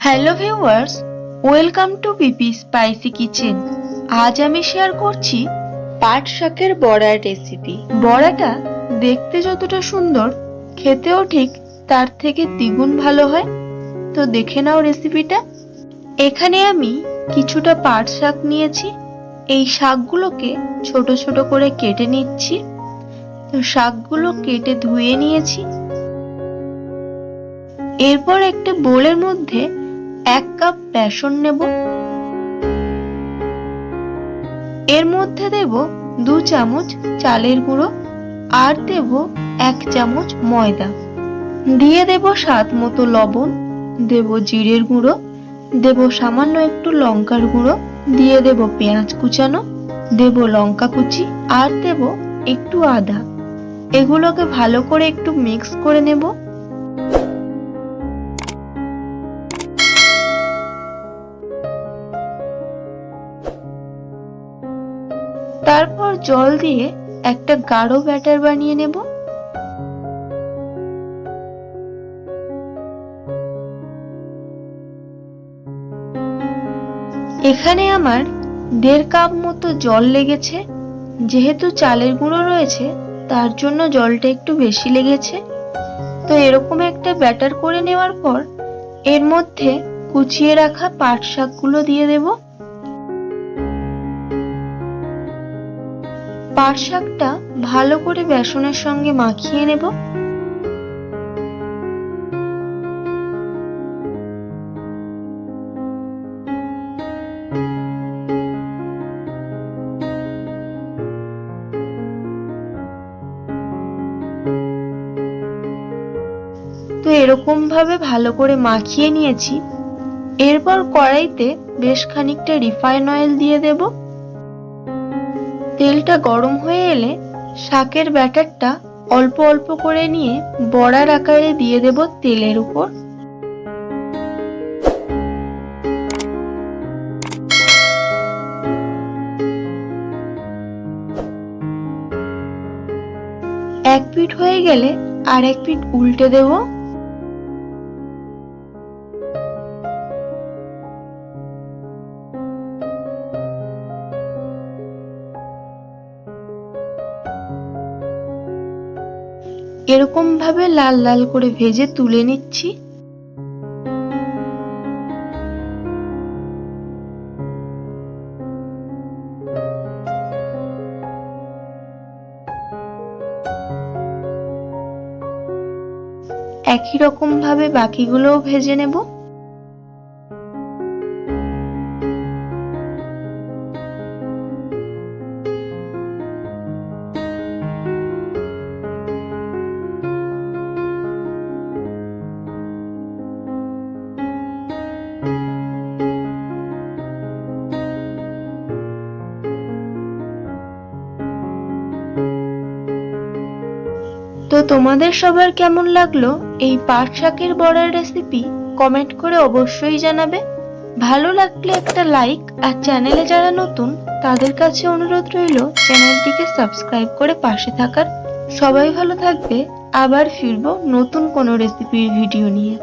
Hello viewers, welcome to P P spicy kitchen. আজ আমি share করছি পাট শাকের বড়ার রেসিপি। বড়াটা দেখতে যতটা সুন্দর, খেতেও ঠিক তার থেকে দ্বিগুণ ভালো হয়। তো দেখে নাও রেসিপিটা। এখানে আমি কিছুটা পাট শাক নিয়েছি। এই শাকগুলোকে ছোট ছোট করে কেটে নিচ্ছি। তো শাকগুলো কেটে ধুয়ে নিয়েছি। এরপর একটা বোলের মধ্যে 1 কাপ বেসন নেব। এর মধ্যে দেব 2 চামচ চালের গুঁড়ো আর দেব 1 চামচ ময়দা। দিয়ে দেব স্বাদ মতো লবণ, দেব জিরের গুঁড়ো, দেব সামান্য একটু লঙ্কার গুঁড়ো, দিয়ে দেব পেঁয়াজ কুচানো, দেব লঙ্কা কুচি আর দেব একটু আদা। এগুলোকে ভালো করে একটু মিক্স করে নেব। তারপর জল দিয়ে একটা গাঢ় ব্যাটার বানিয়ে নেব। এখানে আমার 1.5 কাপ মতো জল লেগেছে। যেহেতু চালের গুঁড়ো রয়েছে তার জন্য জলটা একটু বেশি লেগেছে। তো এরকম একটা ব্যাটার করে নেওয়ার পর এর মধ্যে কুচিয়ে রাখা পাট শাকগুলো দিয়ে দেব। পাট শাকটা ভালো করে বেসনের সঙ্গে মাখিয়ে নেব। তো এরকম ভাবে ভালো করে মাখিয়ে নিয়েছি। এরপর কড়াইতে বেশ খানিকটা রিফাইন অয়েল দিয়ে দেব। তেলটা গরম হয়ে এলে শাকের ব্যাটারটা অল্প অল্প করে নিয়ে বড়ার আকারে দিয়ে দেব তেলের উপর। এক পিঠ হয়ে গেলে আর এক পিঠ উল্টে দেব। এরকম ভাবে লাল লাল করে ভেজে তুলে নিচ্ছি। একই রকম ভাবে বাকিগুলোও ভেজে নেব। তো তোমাদের সবার কেমন লাগলো এই পাট শাকের বড়ার রেসিপি কমেন্ট করে অবশ্যই জানাবে। ভালো লাগলে একটা লাইক, আর চ্যানেলে যারা নতুন তাদের কাছে অনুরোধ রইল চ্যানেলটিকে সাবস্ক্রাইব করে পাশে থাকার। সবাই ভালো থাকবে। আবার ফিরবো নতুন কোনো রেসিপির ভিডিও নিয়ে।